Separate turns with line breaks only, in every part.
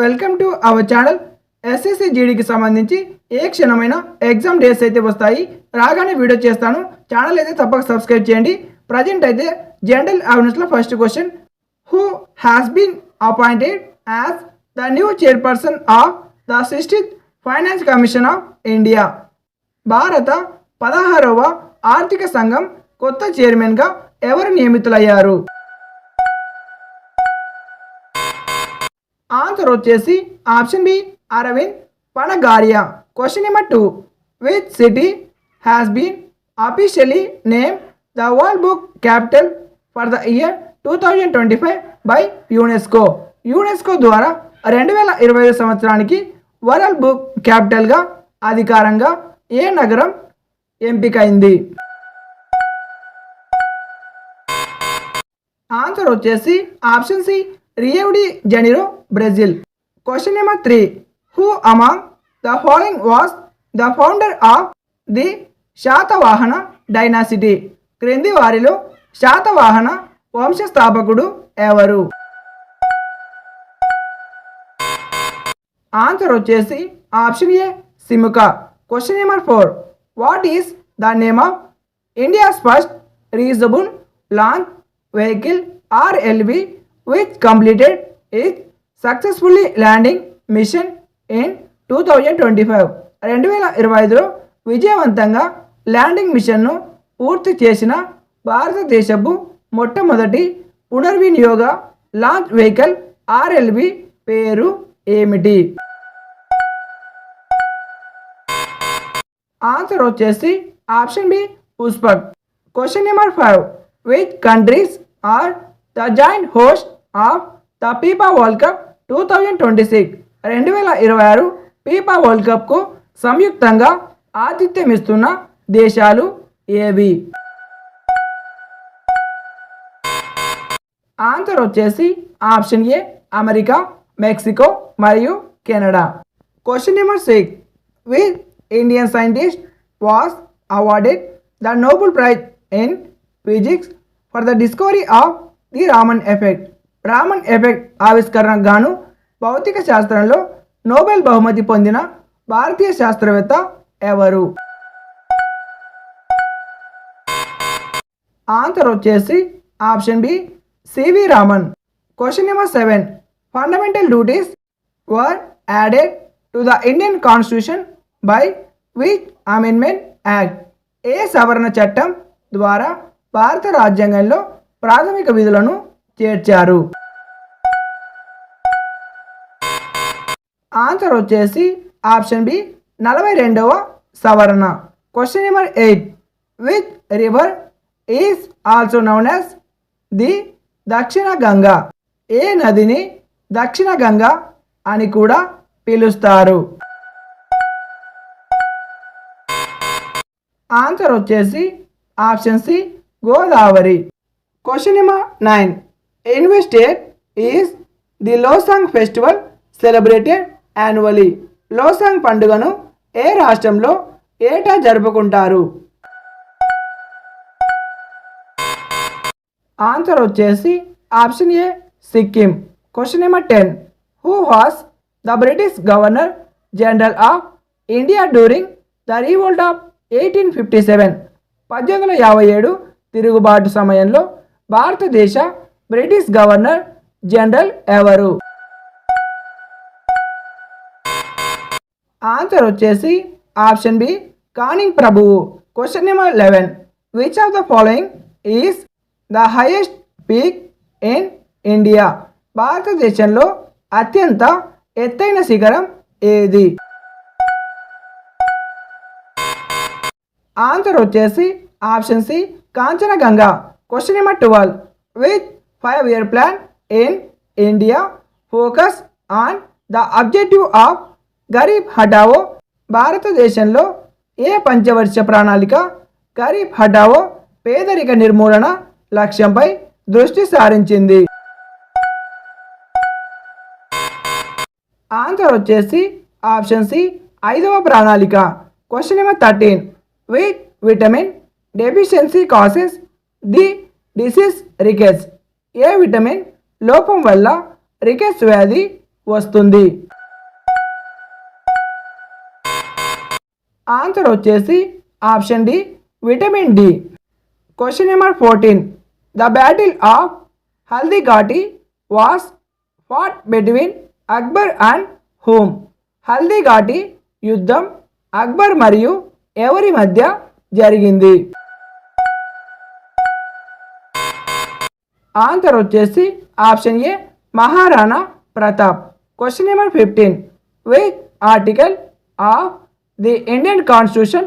Welcome to our channel. SSC జీడీకి సంబంధించి ఏ క్షణమైన ఎగ్జామ్ డేస్ అయితే వస్తాయి, రాగానే వీడియో చేస్తాను. ఛానల్ అయితే తప్పక సబ్స్క్రైబ్ చేయండి. ప్రజెంట్ అయితే జనరల్ అవేర్నెస్లో first question, who has been appointed as the new chairperson of the 60th finance commission of India? భారత 16వ ఆర్థిక సంఘం కొత్త చైర్మన్గా ఎవరు నియమితులయ్యారు? ఆన్సర్ వచ్చేసి option B Arvind Panagariya. Question number 2, which city has been officially name the world book capital for the year 2025 by UNESCO? UNESCO ద్వారా 2025 సంవత్సరానికి వరల్డ్ బుక్ క్యాపిటల్గా అధికారంగా ఏ నగరం ఎంపికైంది? ఆన్సర్ వచ్చేసి option C Rio de Janeiro, Brazil. Question number 3, who among the following was the founder of the Satavahana dynasty? క్రింది వారిలో శాతవాహన వంశస్థాపకుడు ఎవరు? ఆన్సర్ వచ్చేసి option A Simuka. Question number 4, what is the name of India's first reasonable launch vehicle RLV which completed its successfully landing mission in 2025? 2025లో విజయవంతంగా landing మిషన్ను పూర్తి చేసిన భారతదేశపు మొట్టమొదటి పునర్వినియోగ లాంచ్ వెహికల్ RLV పేరు ఏమిటి? ఆన్సర్ వచ్చేసి option B Pushpak. Question number 5, which countries are the joint host of the FIFA World Cup 2026? 2026 FIFA World కప్కు సంయుక్తంగా ఆతిథ్యమిస్తున్న దేశాలు ఏవి? ఆన్సర్ వచ్చేసి ఆప్షన్ ఏ అమెరికా, మెక్సికో మరియు Canada. Question number 6, which Indian scientist was awarded the Nobel Prize in physics for the discovery of the Raman effect? Raman effect ఆవిష్కరణకు గాను భౌతిక శాస్త్రంలో నోబెల్ బహుమతి పొందిన భారతీయ శాస్త్రవేత్త ఎవరు? ఆన్సర్ వచ్చేసి option B CV Raman. Question number 7, fundamental duties were added to the Indian constitution by which amendment act? ఏ సవరణ చట్టం ద్వారా భారత రాజ్యాంగంలో ప్రాథమిక విధులను చేర్చారు? ఆన్సర్ వచ్చేసి ఆప్షన్ బి 42వ సవరణ. Question number 8, which river is also noun as the దక్షిణ గంగా? ఏ నదిని దక్షిణ గంగా అని కూడా పిలుస్తారు? ఆన్సర్ వచ్చేసి option C Godavari. Question number 9, in which state is the Losoong festival celebrated annually? Losoong పండుగను ఏ రాష్ట్రంలో ఏటా జరుపుకుంటారు? ఆన్సర్ వచ్చేసి option A Sikkim. Question number 10, who was the British governor general of India during the revolt of 1857? 1857 తిరుగుబాటు సమయంలో భారతదేశ బ్రిటిష్ గవర్నర్ జనరల్ ఎవరు? ఆన్సర్ వచ్చేసి ఆప్షన్ బి కానింగ్ ప్రభువు. Question number 11, which of the following is the highest peak in India? భారతదేశంలో అత్యంత ఎత్తైన శిఖరం ఏది? ఆన్సర్ వచ్చేసి option C Kanchenjunga. Question number 12, which 5-year plan in India focus on the objective of Garib Hatao? భారతదేశంలో ఏ పంచవర్ష ప్రణాళిక గరీబ్ హఠావో పేదరిక నిర్మూలన లక్ష్యంపై దృష్టి సారించింది? ఆన్సర్ వచ్చేసి ఆప్షన్ సి 5వ ప్రణాళిక. Question number 13, which vitamin deficiency causes the disease rickets? ఏ విటమిన్ లోపం వల్ల రికెట్స్ వ్యాధి వస్తుంది. ఆన్సర్ వచ్చేసి option D vitamin D. Question number 14. The battle of Haldighati was fought between Akbar and whom. Haldighati యుద్ధం అక్బర్ మరియు ఎవరి మధ్య జరిగింది? ఆన్సర్ వచ్చేసి option A Maharana Pratap. Question number 15. Which article of the Indian constitution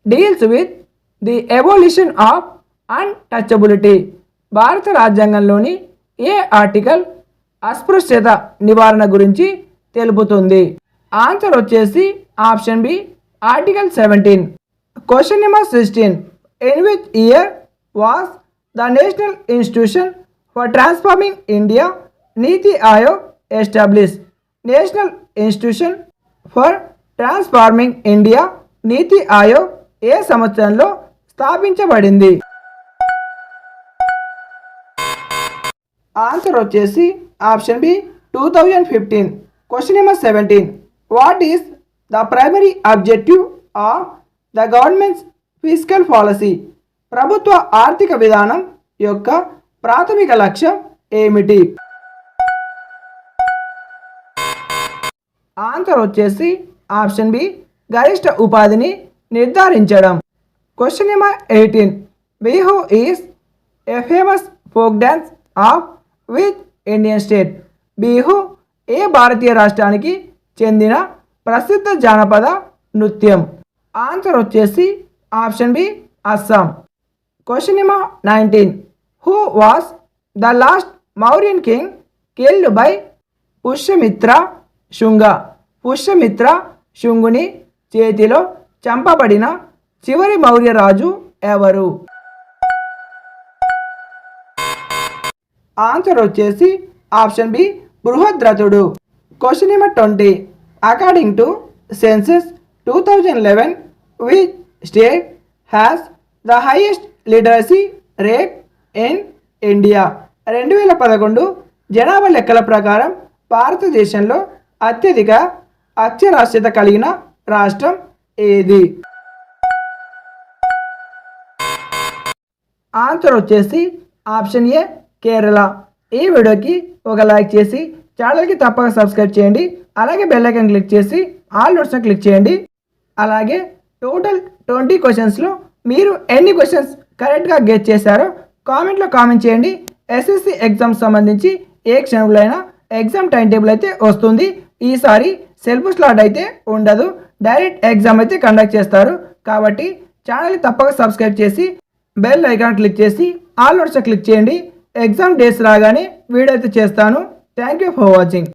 deals with the abolition of untouchability. భారత రాజ్యాంగంలోని ఏ article అస్పృశ్యత నివారణ గురించి తెలుపుతుంది? ఆన్సర్ వచ్చేసి option B article 17. Question number 16. In which year was the national institution for transforming India NITI Aayog establish. National institution for transforming India NITI Aayog ఏ సంవత్సరంలో స్థాపించబడింది? ఆన్సర్ వచ్చేసి option B 2015. Question number 17. What is the primary objective of the government's fiscal policy. ప్రభుత్వ ఆర్థిక విధానం యొక్క ప్రాథమిక లక్ష్యం ఏమిటి? ఆన్సర్ వచ్చేసి ఆప్షన్ బి గరిష్ట ఉపాధిని నిర్ధారించడం. Question number 18. Bihu is a famous folk dance of which Indian state. Bihu ఏ భారతీయ రాష్ట్రానికి చెందిన ప్రసిద్ధ జానపద నృత్యం? ఆన్సర్ వచ్చేసి option B Assam. Question number 19. Who was the last Mauryan king killed by Pushyamitra Shunga. Pushyamitra శుంగుని చేతిలో చంపబడిన చివరి మౌర్య రాజు ఎవరు? ఆన్సర్ వచ్చేసి ఆప్షన్ బి బృహద్రథుడు. Question number 20. According to census 2011 which state has the highest literacy rate in India. 2011 జనాభా లెక్కల ప్రకారం భారతదేశంలో అత్యధిక అక్షరాస్యత కలిగిన రాష్ట్రం ఏది? ఆన్సర్ వచ్చేసి ఆప్షన్ ఏ కేరళ. ఈ వీడియోకి ఒక లైక్ చేసి ఛానల్కి తప్పక సబ్స్క్రైబ్ చేయండి. అలాగే బెల్ ఐకాన్ క్లిక్ చేసి ఆల్ నోట్స్ని క్లిక్ చేయండి. అలాగే టోటల్ 20 క్వశ్చన్స్లో మీరు ఎన్ని క్వశ్చన్స్ కరెక్ట్గా గెస్ చేశారో కామెంట్లో కామెంట్ చేయండి. ఎస్ఎస్సి ఎగ్జామ్ సంబంధించి ఏ క్షణంలో అయినా ఎగ్జామ్ టైం టేబుల్ అయితే వస్తుంది. ఈసారి సెల్ఫ్ స్లాట్ అయితే ఉండదు, డైరెక్ట్ ఎగ్జామ్ అయితే కండక్ట్ చేస్తారు. కాబట్టి ఛానల్ని తప్పక సబ్స్క్రైబ్ చేసి బెల్ ఐకాన్ క్లిక్ చేసి ఆల్ నోట్స్ క్లిక్ చేయండి. ఎగ్జామ్ డేస్ రాగానే వీడియో అయితే చేస్తాను. Thank you for watching.